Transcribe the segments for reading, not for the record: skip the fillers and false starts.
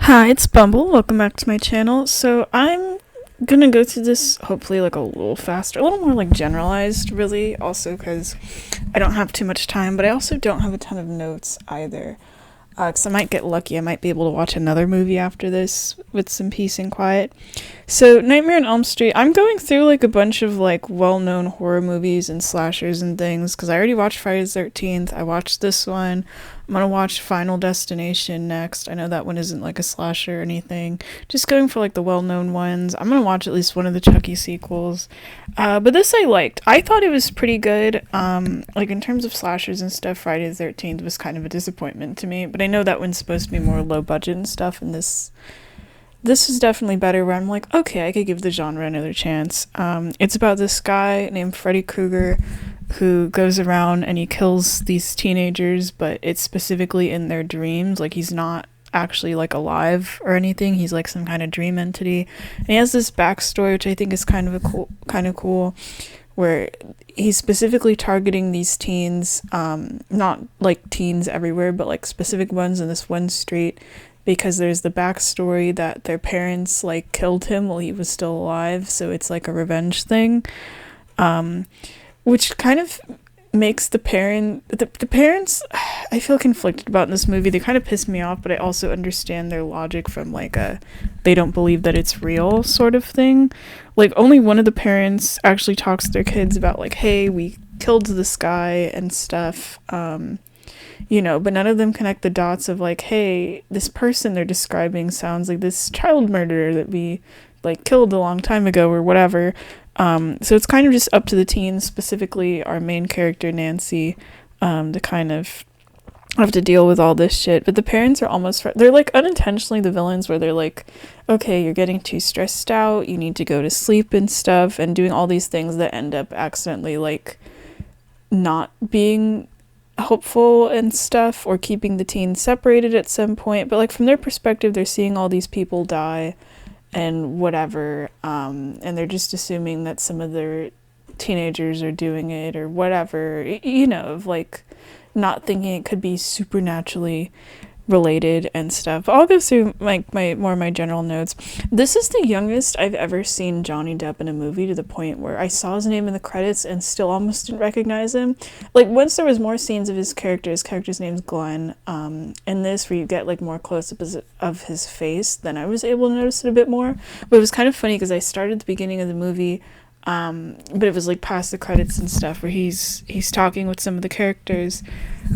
Hi, it's Bumble. Welcome back to my channel. So I'm gonna go through this hopefully like a little faster, a little more like generalized, really. Also, because I don't have too much time, but I also don't have a ton of notes either. Because I might get lucky. I might be able to watch another movie after this with some peace and quiet. So, Nightmare on Elm Street, I'm going through like a bunch of like well known horror movies and slashers and things because I already watched Friday the 13th. I watched this one. I'm gonna watch Final Destination next. I know that one isn't like a slasher or anything. Just going for like the well known ones. I'm gonna watch at least one of the Chucky sequels. But this I liked. I thought it was pretty good. Like in terms of slashers and stuff, Friday the 13th was kind of a disappointment to me. But I know that one's supposed to be more low budget and stuff, and this is definitely better where I'm like, okay, I could give the genre another chance. It's about this guy named Freddy Krueger who goes around and he kills these teenagers, but it's specifically in their dreams. Like, he's not actually like alive or anything. He's like some kind of dream entity. And he has this backstory, which I think is kind of cool, where he's specifically targeting these teens, not like teens everywhere, but like specific ones in this one street because there's the backstory that their parents like killed him while he was still alive, so it's like a revenge thing, which kind of makes the parents I feel conflicted about in this movie. They kind of piss me off, but I also understand their logic from like a they don't believe that it's real sort of thing. Like, only one of the parents actually talks to their kids about like, hey, we killed this guy and stuff, but none of them connect the dots of like, hey, this person they're describing sounds like this child murderer that we like killed a long time ago or whatever. So it's kind of just up to the teens, specifically our main character Nancy, to kind of have to deal with all this shit. But the parents are they're like unintentionally the villains, where they're like, okay, you're getting too stressed out, you need to go to sleep and stuff, and doing all these things that end up accidentally like not being helpful and stuff, or keeping the teens separated at some point. But like from their perspective, they're seeing all these people die and whatever, and they're just assuming that some of their teenagers are doing it or whatever, of like not thinking it could be supernaturally related and stuff. I'll go through like my general notes. This is the youngest I've ever seen Johnny Depp in a movie, to the point where I saw his name in the credits and still almost didn't recognize him. Like, once there was more scenes of his character's name's Glenn, in this where you get like more close-ups of his face, then I was able to notice it a bit more. But it was kind of funny because I started at the beginning of the movie, but it was like past the credits and stuff, where he's talking with some of the characters,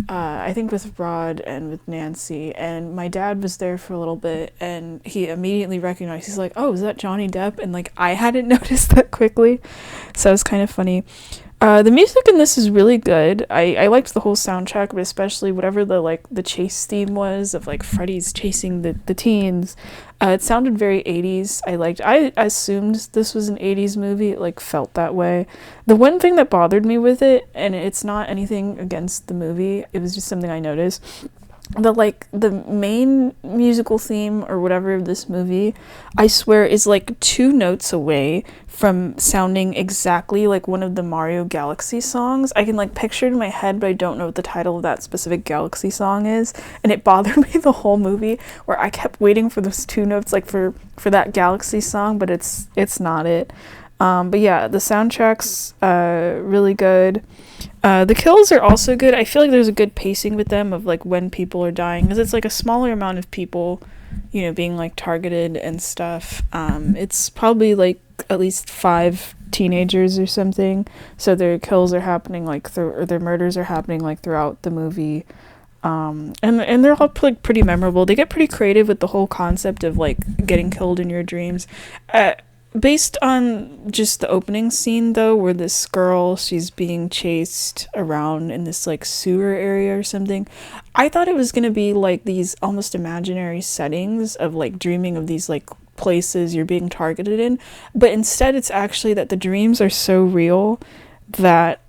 I think with Rod and with Nancy, and my dad was there for a little bit and he immediately recognized, he's like, oh, is that Johnny Depp? And like, I hadn't noticed that quickly, so it was kind of funny. The music in this is really good. I liked the whole soundtrack, but especially whatever the chase theme was of like Freddy's chasing the teens. It sounded very 80s. I assumed this was an 80s movie. It like felt that way. The one thing that bothered me with it, and it's not anything against the movie, it was just something I noticed, the main musical theme or whatever of this movie, I swear, is like 2 notes away from sounding exactly like one of the Mario Galaxy songs. I can like picture it in my head, but I don't know what the title of that specific Galaxy song is, and it bothered me the whole movie, where I kept waiting for those 2 notes like for that Galaxy song, but it's not it. But yeah, the soundtrack's really good. The kills are also good. I feel like there's a good pacing with them of like when people are dying, because it's like a smaller amount of people, being like targeted and stuff. It's probably like at least 5 teenagers or something, so their kills are happening like or their murders are happening like throughout the movie. And they're all like pretty memorable. They get pretty creative with the whole concept of like getting killed in your dreams. Based on just the opening scene, though, where this girl, she's being chased around in this like sewer area or something, I thought it was gonna be like these almost imaginary settings of like dreaming of these like places you're being targeted in, but instead it's actually that the dreams are so real that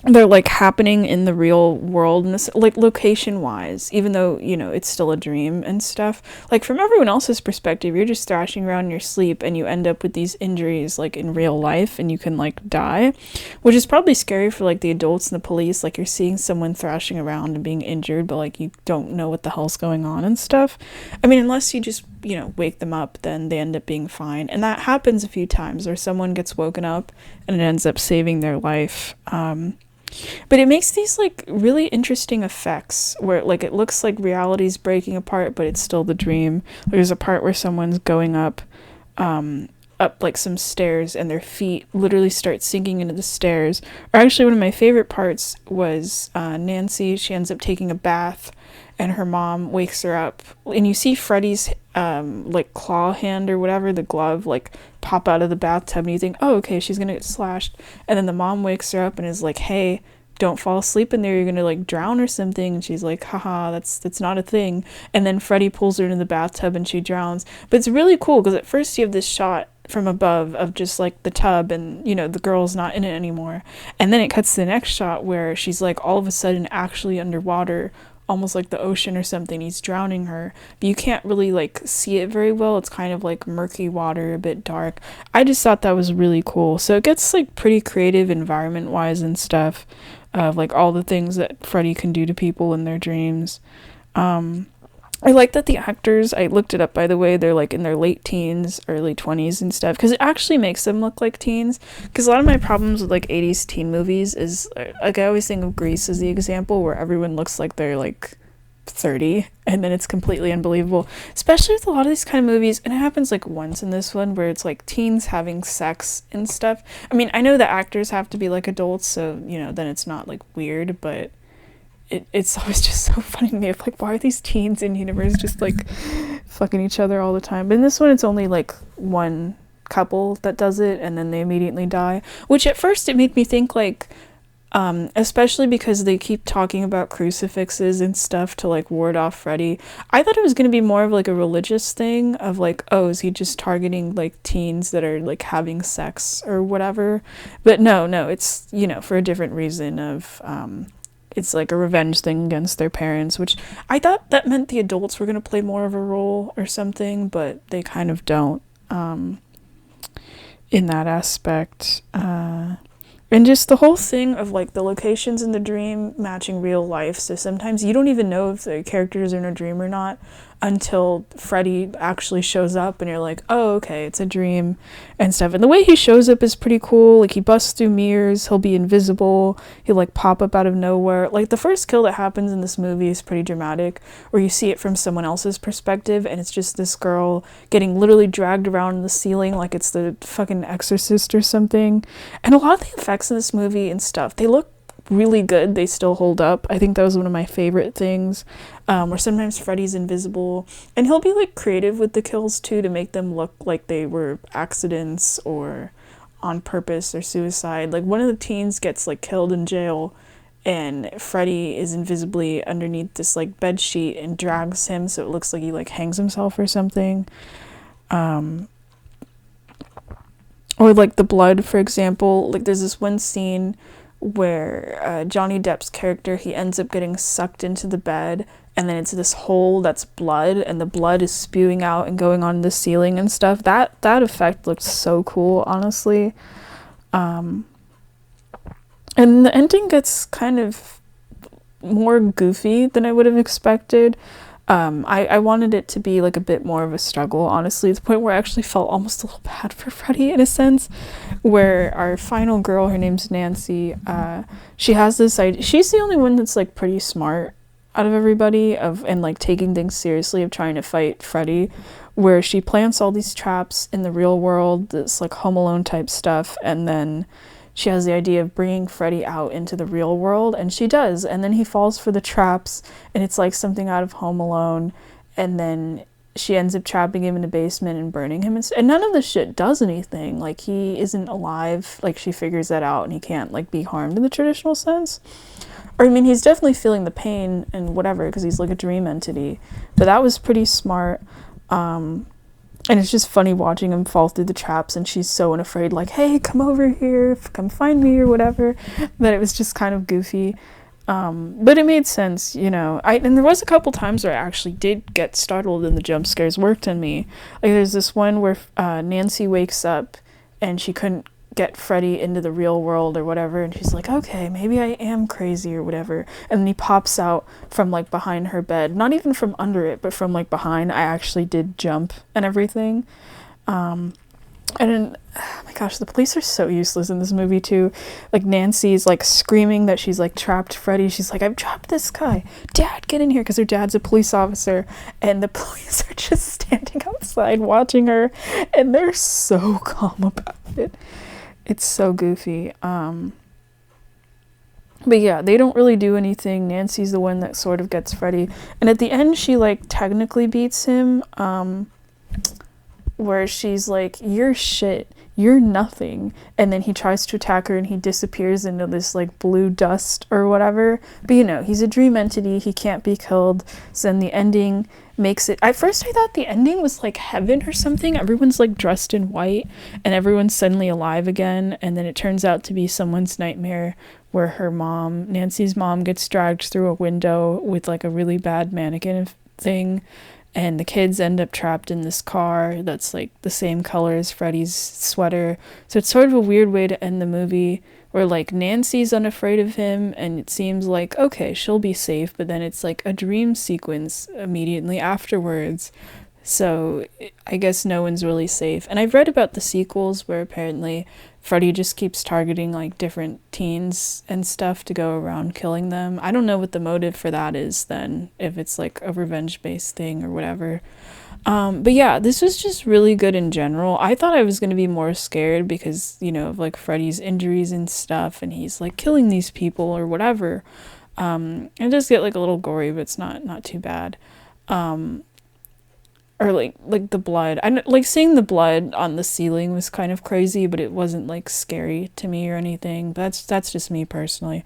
they're like happening in the real world, and this like location wise, even though it's still a dream and stuff. Like from everyone else's perspective, you're just thrashing around in your sleep and you end up with these injuries like in real life, and you can like die, which is probably scary for like the adults and the police. Like you're seeing someone thrashing around and being injured, but like you don't know what the hell's going on and stuff. I mean, unless you just wake them up, then they end up being fine, and that happens a few times where someone gets woken up and it ends up saving their life. But it makes these like really interesting effects where like it looks like reality's breaking apart, but it's still the dream. There's a part where someone's going up like some stairs, and their feet literally start sinking into the stairs. Or actually, one of my favorite parts was Nancy. She ends up taking a bath, and her mom wakes her up, and you see Freddy's like claw hand or whatever, the glove, like pop out of the bathtub, and you think, oh, okay, she's gonna get slashed. And then the mom wakes her up and is like, hey, don't fall asleep in there, you're gonna like drown or something. And she's like, haha, that's not a thing. And then Freddy pulls her into the bathtub and she drowns. But it's really cool because at first you have this shot from above of just like the tub, and the girl's not in it anymore, and then it cuts to the next shot where she's like all of a sudden actually underwater, almost like the ocean or something. He's drowning her, but you can't really like see it very well. It's kind of like murky water, a bit dark. I just thought that was really cool. So it gets like pretty creative environment wise and stuff, of like all the things that Freddy can do to people in their dreams. I like that the actors, I looked it up by the way, they're like in their late teens, early 20s and stuff, because it actually makes them look like teens. Because a lot of my problems with like 80s teen movies is, like, I always think of Grease as the example where everyone looks like they're like 30, and then it's completely unbelievable, especially with a lot of these kind of movies. And it happens like once in this one where it's like teens having sex and stuff. I mean, I know the actors have to be like adults, so then it's not like weird, but it's always just so funny to me of like, why are these teens in universe just like fucking each other all the time? But in this one, it's only like one couple that does it, and then they immediately die, which at first it made me think like, especially because they keep talking about crucifixes and stuff to like ward off Freddy. I thought it was going to be more of like a religious thing of like, oh, is he just targeting like teens that are like having sex or whatever? But no, it's for a different reason of it's like a revenge thing against their parents, which I thought that meant the adults were going to play more of a role or something, but they kind of don't in that aspect. And just the whole thing of like the locations in the dream matching real life. So sometimes you don't even know if the characters are in a dream or not until Freddy actually shows up, and you're like, oh, okay, it's a dream and stuff. And the way he shows up is pretty cool. Like he busts through mirrors, he'll be invisible, he'll like pop up out of nowhere. Like the first kill that happens in this movie is pretty dramatic, where you see it from someone else's perspective, and it's just this girl getting literally dragged around the ceiling like it's the fucking Exorcist or something. And a lot of the effects in this movie and stuff, they look really good. They still hold up. I think that was one of my favorite things, where sometimes Freddy's invisible, and he'll be like creative with the kills too to make them look like they were accidents or on purpose or suicide. Like one of the teens gets like killed in jail, and Freddy is invisibly underneath this like bed sheet and drags him so it looks like he like hangs himself or something. Or like the blood, for example. Like there's this one scene where Johnny Depp's character, he ends up getting sucked into the bed, and then it's this hole that's blood, and the blood is spewing out and going on the ceiling and stuff. That effect looked so cool, honestly. And the ending gets kind of more goofy than I would have expected. I wanted it to be like a bit more of a struggle, honestly, to the point where I actually felt almost a little bad for Freddy in a sense, where our final girl, her name's Nancy, she has this idea. She's the only one that's like pretty smart out of everybody and like taking things seriously of trying to fight Freddy, where she plants all these traps in the real world, this like Home Alone type stuff, and then she has the idea of bringing Freddy out into the real world, and she does, and then he falls for the traps, and it's like something out of Home Alone, and then she ends up trapping him in the basement and burning him, and none of this shit does anything. Like, he isn't alive. Like, she figures that out, and he can't like be harmed in the traditional sense. Or, I mean, he's definitely feeling the pain and whatever, because he's like a dream entity, but that was pretty smart. And it's just funny watching him fall through the traps, and she's so unafraid, like, hey, come over here, come find me, or whatever, that it was just kind of goofy. But it made sense, you know. And there was a couple times where I actually did get startled, and the jump scares worked on me. Like, there's this one where Nancy wakes up, and she couldn't get Freddy into the real world or whatever, and she's like, okay, maybe I am crazy or whatever. And then he pops out from, like, behind her bed. Not even from under it, but from, like, behind. I actually did jump and everything. And then, oh my gosh, the police are so useless in this movie too. Like, Nancy's like screaming that she's like trapped Freddy. She's like, I've trapped this guy. Dad, get in here, because her dad's a police officer. And the police are just standing outside watching her, and they're so calm about it. It's so goofy. But yeah, they don't really do anything. Nancy's the one that sort of gets Freddy. And at the end, she like technically beats him. Where she's like, you're shit, you're nothing, and then he tries to attack her and he disappears into this like blue dust or whatever. But you know, he's a dream entity, he can't be killed. So then the ending makes it, at first I thought the ending was like heaven or something. Everyone's like dressed in white and everyone's suddenly alive again, and then it turns out to be someone's nightmare, where her mom, Nancy's mom, gets dragged through a window with like a really bad mannequin thing, and the kids end up trapped in this car that's like the same color as Freddy's sweater. So it's sort of a weird way to end the movie, where like Nancy's unafraid of him and it seems like, okay, she'll be safe, but then it's like a dream sequence immediately afterwards. So I guess no one's really safe. And I've read about the sequels where apparently Freddy just keeps targeting like different teens and stuff to go around killing them. I don't know what the motive for that is then, if it's like a revenge based thing or whatever. But yeah, this was just really good in general. I thought I was going to be more scared because, you know, of like Freddy's injuries and stuff, and he's like killing these people or whatever. It does get like a little gory, but it's not too bad. Or like the blood. I like seeing the blood on the ceiling was kind of crazy, but it wasn't like scary to me or anything. But that's just me personally.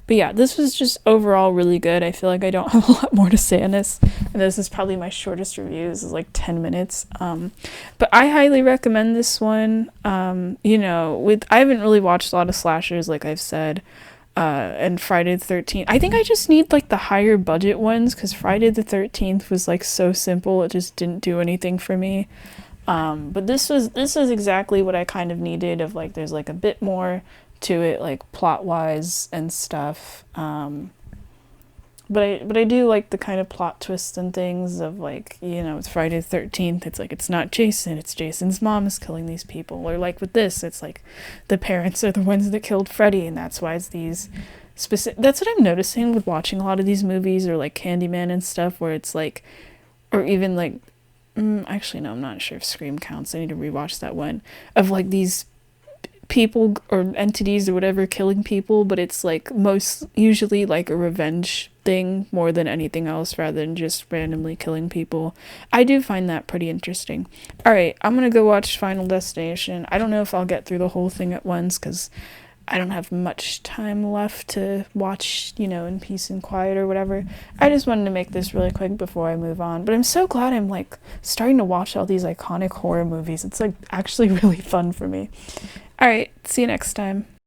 But yeah, this was just overall really good. I feel like I don't have a lot more to say on this, and this is probably my shortest review. This is like 10 minutes. But I highly recommend this one. You know, I haven't really watched a lot of slashers, like I've said. And Friday the 13th. I think I just need like the higher budget ones, because Friday the 13th was like so simple, it just didn't do anything for me. But this was exactly what I kind of needed, of like there's like a bit more to it, like plot wise and stuff. But I do like the kind of plot twists and things of like, you know, it's Friday the 13th. It's like, it's not Jason, it's Jason's mom is killing these people. Or like with this, it's like the parents are the ones that killed Freddy, and that's why it's these specific. That's what I'm noticing with watching a lot of these movies, or like Candyman and stuff, where it's like, or even like, actually no, I'm not sure if Scream counts. I need to rewatch that one, of like these people or entities or whatever killing people, but it's like most usually like a revenge thing more than anything else, rather than just randomly killing people. I do find that pretty interesting. All right, I'm gonna go watch Final Destination. I don't know if I'll get through the whole thing at once, because I don't have much time left to watch, you know, in peace and quiet or whatever. I just wanted to make this really quick before I move on. But I'm so glad I'm like starting to watch all these iconic horror movies. It's like actually really fun for me. All right, see you next time.